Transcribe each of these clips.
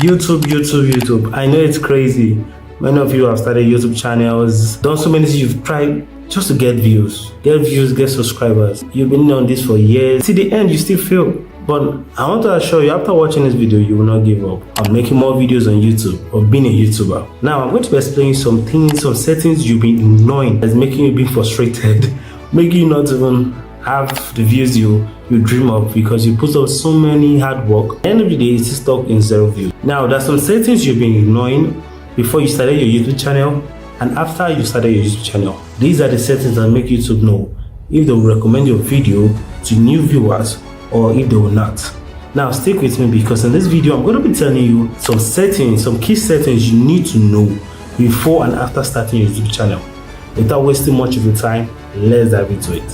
YouTube. I know it's crazy. Many of you have started YouTube channels, done so many things. You've tried just to get views, get subscribers. You've been on this for years. Till the end, you still fail. But I want to assure you, after watching this video, you will not give up. I'm making more videos on YouTube of being a YouTuber. Now, I'm going to be explaining some things, some settings you've been ignoring that's making you be frustrated, making you not even have the views you dream of because you put up so many hard work. At the end of the day, it's stuck in 0 views. Now, there's some settings you've been ignoring before you started your YouTube channel and after you started your YouTube channel. These are the settings that make YouTube know if they will recommend your video to new viewers or if they will not. Now, stick with me because in this video, I'm going to be telling you some settings, some key settings you need to know before and after starting your YouTube channel. Without wasting much of your time, let's dive into it.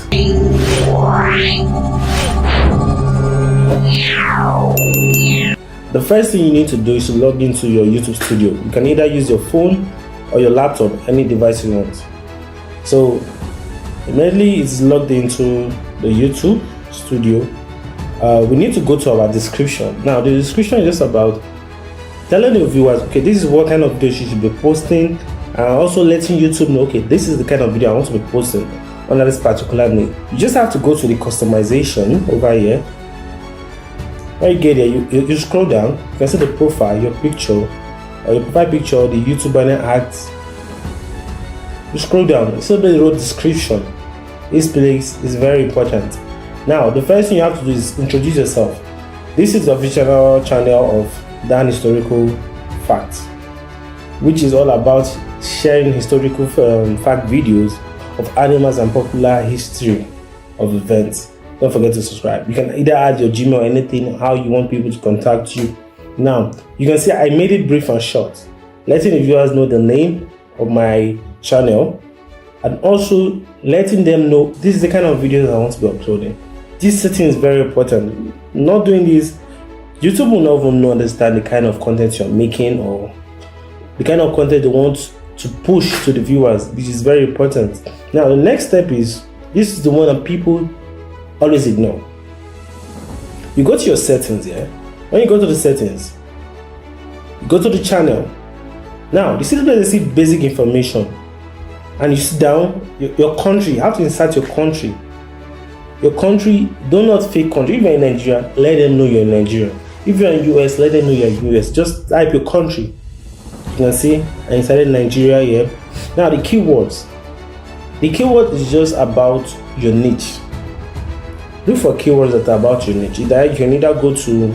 The first thing you need to do is to log into your YouTube studio. You can either use your phone or your laptop, any device you want. So immediately it's logged into the YouTube studio. We need to go to our description. Now the description is just about telling the viewers, okay, this is what kind of videos you should be posting, and also letting YouTube know, okay, this is the kind of video I want to be posting under this particular name. You just have to go to the customization over here. When you get there, you scroll down, you can see the profile, your picture, or your profile picture, the YouTube banner ads. You scroll down, you see the road description. This place is very important. Now, the first thing you have to do is introduce yourself. This is the official channel of Dan Historical Facts, which is all about sharing historical fact videos of animals and popular history of events. Don't forget to subscribe. You can either add your Gmail or anything, how you want people to contact you. Now, you can see I made it brief and short, letting the viewers know the name of my channel and also letting them know this is the kind of videos I want to be uploading. This setting is very important. Not doing this, YouTube will not even understand the kind of content you're making or the kind of content they want to push to the viewers, which is very important. Now, the next step is, this is the one that people always ignore. You go to your settings here. When you go to the settings, you go to the channel. Now, you see the place, you see basic information, and you sit down, your country, you have to insert your country. Your country, do not fake country. If you're in Nigeria, let them know you're in Nigeria. If you're in US, let them know you're in US. Just type your country. You can see I inserted Nigeria here. Now the keywords. The keyword is just about your niche. Look for keywords that are about your niche. You can either go to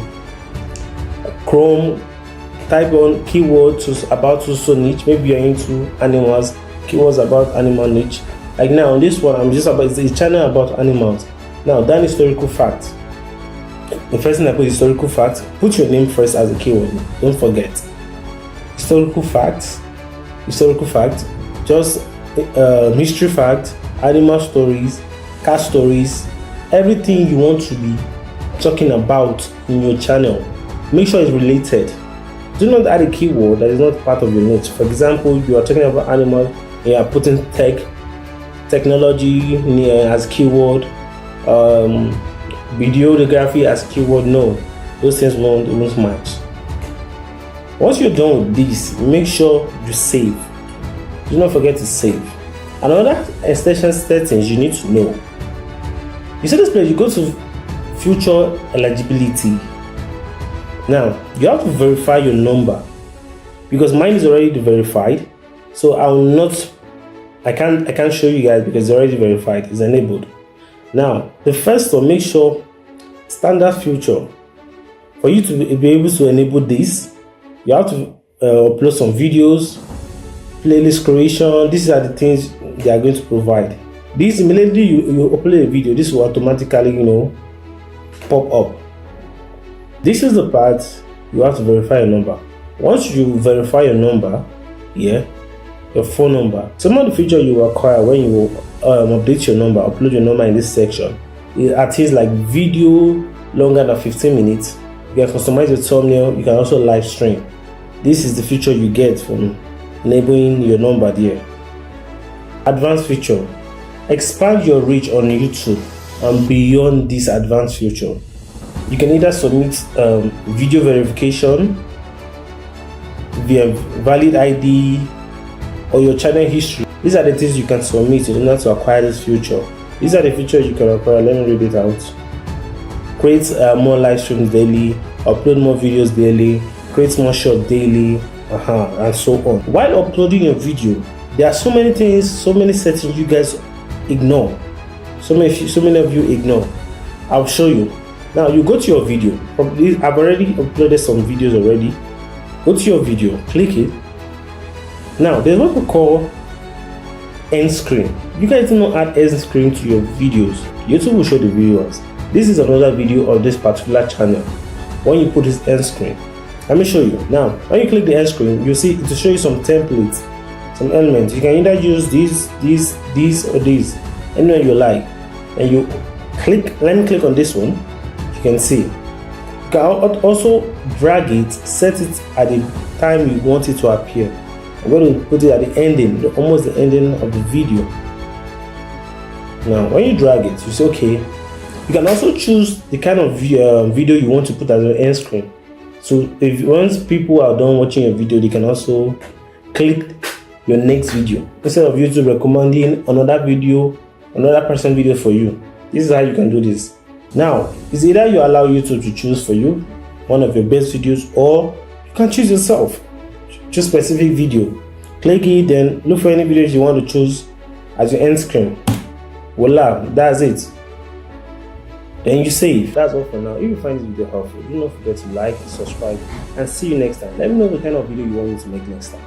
Chrome, type on keywords about so niche. Maybe you're into animals, keywords about animal niche. Like now on this one, I'm just about, it's a channel about animals. Now, Dan Historical Fact. The first thing I put is historical fact. Put your name first as a keyword. Don't forget. Historical facts. Historical fact. Just history fact, animal stories, cat stories, everything you want to be talking about in your channel. Make sure it's related. Do not add a keyword that is not part of your niche. For example, you are talking about animals, you are putting technology as keyword, videography as keyword. No, those things won't match. Once you're done with this, make sure you save. Do not forget to save. Another extension settings you need to know. You see this place, you go to future eligibility. Now you have to verify your number because mine is already verified, so I can't show you guys because it's already verified, it's enabled. Now the first one, make sure standard future. For you to be able to enable this, you have to upload some videos, playlist creation. These are the things they are going to provide. This immediately you upload a video, this will automatically pop up. This is the part you have to verify your number. Once you verify your number, your phone number, some of the features you acquire when you update your number, upload your number in this section, are things like video longer than 15 minutes. You can customize your thumbnail. You can also live stream. This is the feature you get from enabling your number there. Advanced feature. Expand your reach on YouTube and beyond this advanced feature. You can either submit video verification, if you have valid ID, or your channel history. These are the things you can submit in order to acquire this feature. These are the features you can acquire. Let me read it out. Create more live streams daily, upload more videos daily, create more short daily, and so on. While uploading your video, there are so many things, so many settings you guys ignore. So many of you ignore. I'll show you. Now you go to your video. Probably I've already uploaded some videos already. Go to your video, click it. Now there's what we call end screen. You guys do not add end screen to your videos. YouTube will show the viewers. This is another video of this particular channel. When you put this end screen, let me show you. Now when you click the end screen, you see it will show you some templates, some elements. You can either use these, or these, anywhere you like. And you click. Let me click on this one. You can see. You can also drag it, set it at the time you want it to appear. I'm going to put it at the ending, almost the ending of the video. Now, when you drag it, you say okay. You can also choose the kind of video you want to put as your end screen. So, if once people are done watching your video, they can also click your next video instead of YouTube recommending another video, another person video for you. This is how you can do this. Now, it's either you allow YouTube to choose for you one of your best videos, or you can choose yourself. Choose specific video, click it, then look for any videos you want to choose as your end screen. Voila, that's it. Then you save. That's all for now. If you find this video helpful, do not forget to like, subscribe, and see you next time. Let me know the kind of video you want me to make next time.